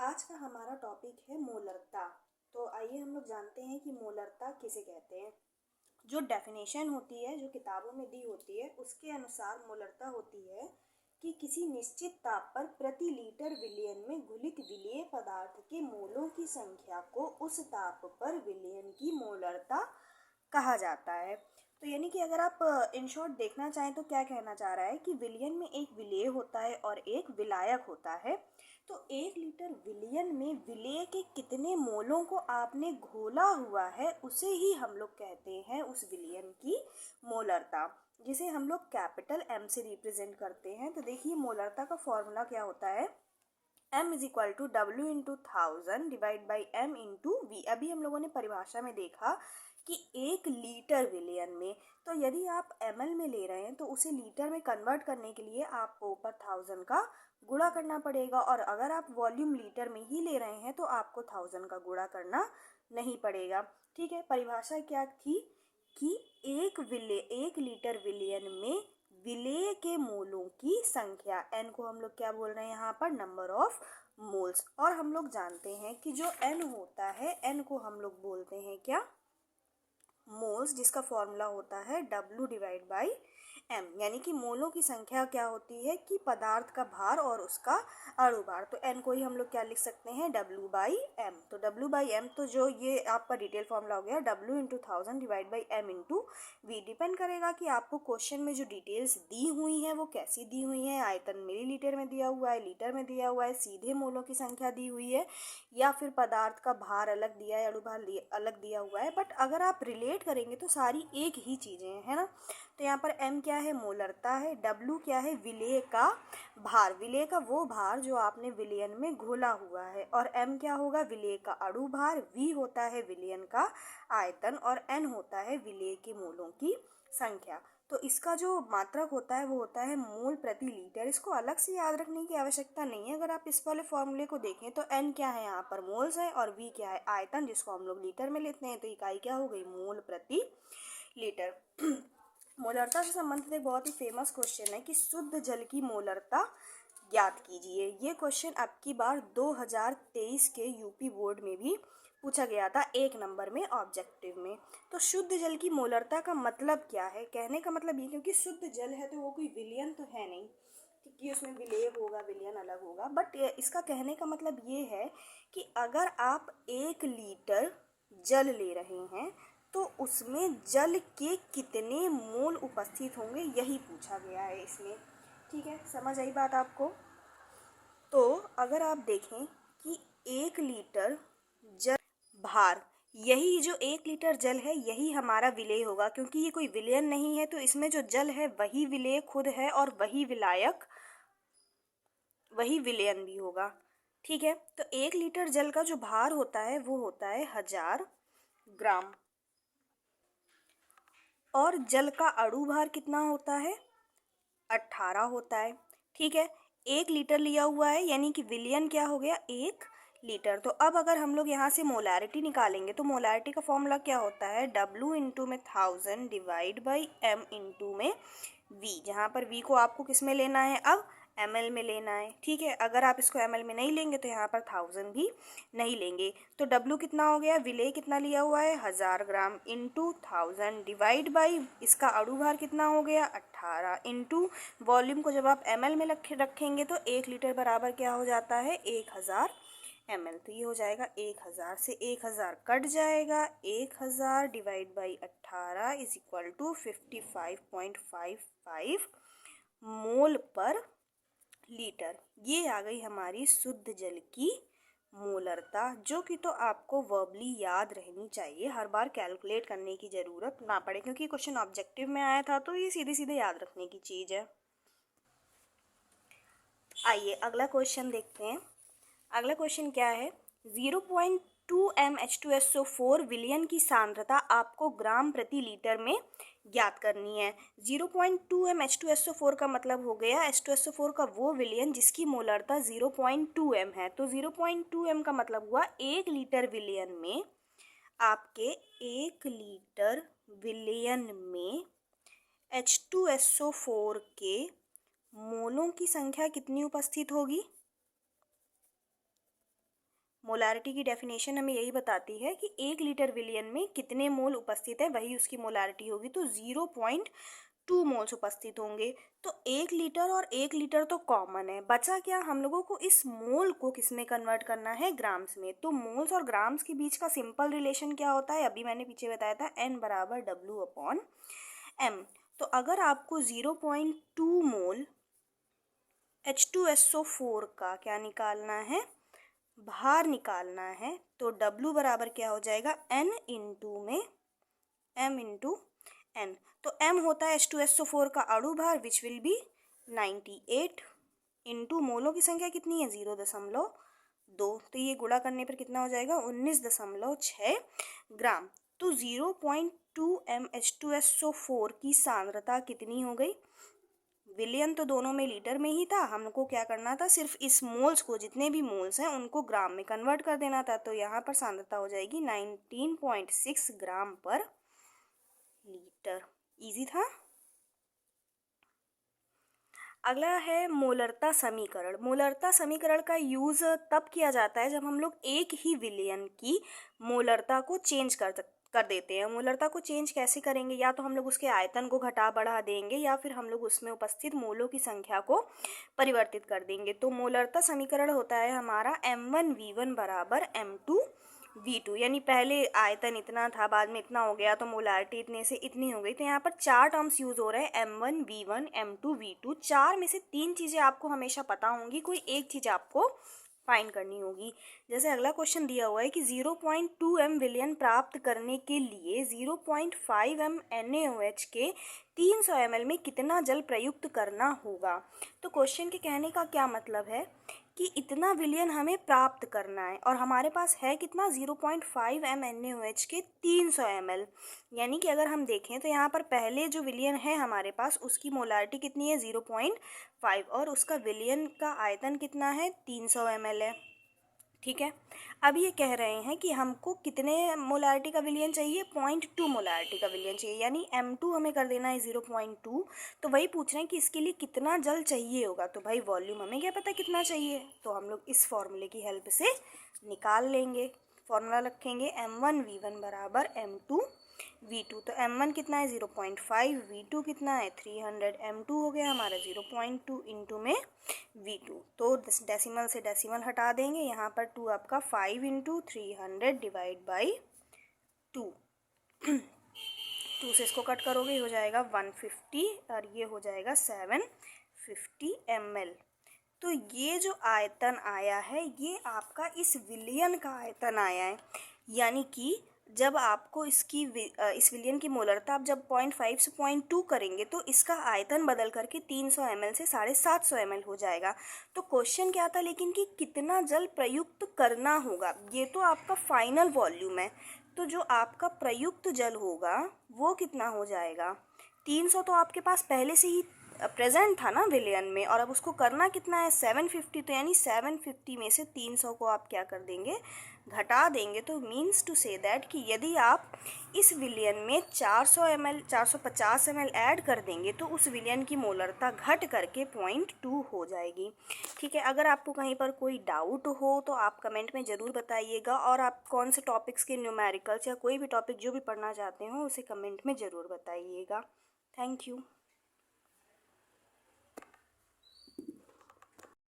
आज का हमारा टॉपिक है मोलरता। तो आइए हम लोग जानते हैं कि मोलरता किसे कहते हैं। जो डेफिनेशन होती है, जो किताबों में दी होती है, उसके अनुसार मोलरता होती है कि किसी निश्चित ताप पर प्रति लीटर विलयन में घुलित विलेय पदार्थ के मोलों की संख्या को उस ताप पर विलयन की मोलरता कहा जाता है। तो यानी कि अगर आप इन शॉर्ट देखना चाहें तो क्या कहना चाह रहा है कि विलयन में एक विलेय होता है और एक विलायक होता है। तो 1 लीटर विलयन में विलेय के कितने मोलों को आपने घोला हुआ है उसे ही हम लोग कहते हैं उस विलयन की मोलरता, जिसे हम लोग कैपिटल एम से रिप्रेजेंट करते हैं। तो देखिए मोलरता का फॉर्मूला क्या होता है, m is equal to W into 1000 divide by m into V. अभी हम लोगों ने परिभाषा में देखा कि 1 लीटर विलयन में, तो यदि आप ml में ले रहे हैं तो उसे लीटर में कन्वर्ट करने के लिए आपको ऊपर 1000 का गुणा करना पड़ेगा, और अगर आप वॉल्यूम लीटर में ही ले रहे हैं तो आपको 1000 का गुणा करना नहीं पड़ेगा। ठीक है, परिभाषा क्या थी कि 1 लीटर विलयन में विलेय के मोलों की संख्या, n को हम लोग क्या बोल रहे हैं यहाँ पर, नंबर ऑफ मोल्स। और हम लोग जानते हैं कि जो n होता है, n को हम लोग बोलते हैं क्या, मोल्स, जिसका फॉर्मूला होता है W डिवाइड बाई m। यानी कि मोलों की संख्या क्या होती है कि पदार्थ का भार और उसका अणु भार। तो n को ही हम लोग क्या लिख सकते हैं, W बाई m। तो W बाई m, तो जो ये आपका डिटेल फॉर्मूला हो गया W into 1000 divide by m into V. Depend करेगा कि आपको क्वेश्चन में जो डिटेल्स दी हुई हैं वो कैसी दी हुई हैं। आयतन मिलीलीटर में दिया हुआ है, लीटर में दिया हुआ है, सीधे मोलों की संख्या दी हुई है, या फिर पदार्थ का भार अलग दिया है, अणु भार अलग दिया हुआ है। बट अगर आप रिलेट करेंगे तो सारी एक ही चीज़ें हैं ना। तो यहाँ पर m क्या है, मोलरता है, w क्या है, विलेय का भार, विलेय का वो भार जो आपने विलयन में घोला हुआ है, और m क्या होगा, विलेय का अणु भार, v होता है विलयन का आयतन, और n होता है विलेय के मोलों की संख्या। तो इसका जो मात्रक होता है वो होता है मोल प्रति लीटर। इसको अलग से याद रखने की आवश्यकता नहीं है। अगर आप इस वाले फॉर्मूले को देखें तो n क्या है, यहाँ पर मोल्स है, और v क्या है, आयतन, जिसको हम लोग लीटर में लेते हैं। तो इकाई क्या हो गई, मोल प्रति लीटर। मोलरता से संबंधित एक बहुत ही फेमस क्वेश्चन है कि शुद्ध जल की मोलरता ज्ञात कीजिए। ये क्वेश्चन अब की बार 2023 के यूपी बोर्ड में भी पूछा गया था, 1 नंबर में ऑब्जेक्टिव में। तो शुद्ध जल की मोलरता का मतलब क्या है, कहने का मतलब ये, क्योंकि शुद्ध जल है तो वो कोई विलयन तो है नहीं कि उसमें विलेय होगा, विलयन अलग होगा। बट इसका कहने का मतलब ये है कि अगर आप 1 लीटर जल ले रहे हैं तो उसमें जल के कितने मोल उपस्थित होंगे, यही पूछा गया है इसमें। ठीक है, समझ आई बात आपको। तो अगर आप देखें कि 1 लीटर जल भार, यही जो 1 लीटर जल है यही हमारा विलेय होगा, क्योंकि ये कोई विलयन नहीं है। तो इसमें जो जल है वही विलेय खुद है, और वही विलायक, वही विलयन भी होगा। ठीक है, तो 1 लीटर जल का जो भार होता है वो होता है 1000 ग्राम, और जल का अणु भार कितना होता है, 18 होता है। ठीक है, 1 लीटर लिया हुआ है, यानी कि विलयन क्या हो गया, 1 लीटर। तो अब अगर हम लोग यहाँ से मोलैरिटी निकालेंगे तो मोलैरिटी का फॉर्मूला क्या होता है, W इंटू में 1000 डिवाइड बाई m इंटू में v, जहाँ पर v को आपको किस में लेना है, अब ml में लेना है। ठीक है, अगर आप इसको ml में नहीं लेंगे तो यहाँ पर 1000 भी नहीं लेंगे। तो W कितना हो गया, विलेय कितना लिया हुआ है, 1000 ग्राम, इंटू 1000 डिवाइड बाई इसका अणु भार कितना हो गया, 18, इंटू वॉल्यूम को जब आप ml में रखेंगे तो 1 लीटर बराबर क्या हो जाता है, 1000 ml। तो ये हो जाएगा 1000 से 1000 कट जाएगा, 1000 divide by 18 is equal to 55.55 mole per litre. ये आ गई हमारी शुद्ध जल की मोलरता, जो कि तो आपको वर्बली याद रहनी चाहिए, हर बार कैलकुलेट करने की ज़रूरत ना पड़े, क्योंकि क्वेश्चन ऑब्जेक्टिव में आया था तो ये सीधे सीधे याद रखने की चीज़ है। आइए अगला क्वेश्चन देखते हैं। अगला क्वेश्चन क्या है, 0.2 mH2SO4 विलयन की सांद्रता आपको ग्राम प्रति लीटर में ज्ञात करनी है। 0.2 mH2SO4 का मतलब हो गया H2SO4 का वो विलयन जिसकी मोलरता 0.2 m है। तो 0.2 m का मतलब हुआ 1 लीटर विलयन में, आपके 1 लीटर विलयन में H2SO4 के मोलों की संख्या कितनी उपस्थित होगी, मोलारिटी की डेफिनेशन हमें यही बताती है कि 1 लीटर विलियन में कितने मोल उपस्थित है, वही उसकी मोलारिटी होगी। तो 0.2 मोल्स उपस्थित होंगे। तो 1 लीटर और 1 लीटर तो कॉमन है, बचा क्या, हम लोगों को इस मोल को किस में कन्वर्ट करना है, ग्राम्स में। तो मोल्स और ग्राम्स के बीच का सिंपल रिलेशन क्या होता है, अभी मैंने पीछे बताया था, N बराबर W/M। तो अगर आपको 0.2 मोल H2SO4 का क्या निकालना है, बाहर निकालना है, तो W बराबर क्या हो जाएगा, N इंटू में M इंटू N। तो M होता है H2SO4 का अणु भार, विच विल बी 98 इंटू मोलों की संख्या कितनी है, 0.2। तो ये गुणा करने पर कितना हो जाएगा, 19.6 ग्राम। तो 0.2 MH2SO4 की सांद्रता कितनी हो गई, विलियन तो दोनों में लीटर में ही था, हमको क्या करना था, सिर्फ इस मोल्स को, जितने भी मोल्स हैं उनको ग्राम में कन्वर्ट कर देना था। तो यहाँ पर सांद्रता हो जाएगी 19.6 ग्राम पर लीटर। इजी था। अगला है मोलरता समीकरण। मोलरता समीकरण का यूज़ तब किया जाता है जब हम लोग एक ही विलियन की मोलरता को चेंज कर देते हैं। मोलरता को चेंज कैसे करेंगे, या तो हम लोग उसके आयतन को घटा बढ़ा देंगे, या फिर हम लोग उसमें उपस्थित मोलों की संख्या को परिवर्तित कर देंगे। तो मोलरता समीकरण होता है हमारा M1V1 बराबर M2V2, यानी पहले आयतन इतना था, बाद में इतना हो गया, तो मोलारिटी इतने से इतनी हो गई। तो यहाँ पर 4 टर्म्स यूज़ हो रहे हैं, M1V1 M2V2। 4 में से 3 चीज़ें आपको हमेशा पता होंगी, कोई एक चीज़ आपको फाइंड करनी होगी। जैसे अगला क्वेश्चन दिया हुआ है कि 0.2 M विलियन प्राप्त करने के लिए 0.5 M NaOH के 300 ml में कितना जल प्रयुक्त करना होगा। तो क्वेश्चन के कहने का क्या मतलब है कि इतना विलियन हमें प्राप्त करना है, और हमारे पास है कितना, 0.5 M NaOH के 300 ml। यानी कि अगर हम देखें तो यहाँ पर पहले जो विलियन है हमारे पास, उसकी मोलारिटी कितनी है, 0.5, और उसका विलियन का आयतन कितना है, 300 ml है। ठीक है। अब ये कह रहे हैं कि हमको कितने मोलारिटी का विलियन चाहिए, 0.2 मोलारिटी का विलियन चाहिए, यानी M2 हमें कर देना है 0.2। तो वही पूछ रहे हैं कि इसके लिए कितना जल चाहिए होगा। तो भाई वॉल्यूम हमें क्या पता कितना चाहिए, तो हम लोग इस फॉर्मूले की हेल्प से निकाल लेंगे। फॉर्मूला रखेंगे M1V1 बराबर M2V2। तो M1 कितना है, 0.5, V2 कितना है, 300, M2 हो गया हमारा 0.2 इंटू में V2। तो डेसिमल से डेसिमल हटा देंगे, यहाँ पर 2 आपका 5 इंटू 300 डिवाइड बाई 2। 2 से इसको कट करोगे हो जाएगा 150, और ये हो जाएगा 750 ml। तो ये जो आयतन आया है, ये आपका इस विलियन का आयतन आया है। यानी कि जब आपको इस विलियन की मोलरता आप जब 0.5 से 0.2 करेंगे, तो इसका आयतन बदल करके 300 ml से 750 ml हो जाएगा। तो क्वेश्चन क्या था लेकिन कि कितना जल प्रयुक्त करना होगा, ये तो आपका फाइनल वॉल्यूम है। तो जो आपका प्रयुक्त जल होगा वो कितना हो जाएगा, 300 तो आपके पास पहले से ही प्रेजेंट था ना विलियन में, और अब उसको करना कितना है, 750। तो यानी 750 में से 300 को आप क्या कर देंगे, घटा देंगे। तो मीन्स टू से दैट कि यदि आप इस विलियन में 400 ml 450 ml ऐड कर देंगे, तो उस विलियन की मोलरता घट करके 0.2 हो जाएगी। ठीक है। अगर आपको कहीं पर कोई डाउट हो तो आप कमेंट में ज़रूर बताइएगा, और आप कौन से टॉपिक्स के न्यूमेरिकल्स या कोई भी टॉपिक जो भी पढ़ना चाहते हो उसे कमेंट में ज़रूर बताइएगा। Thank you.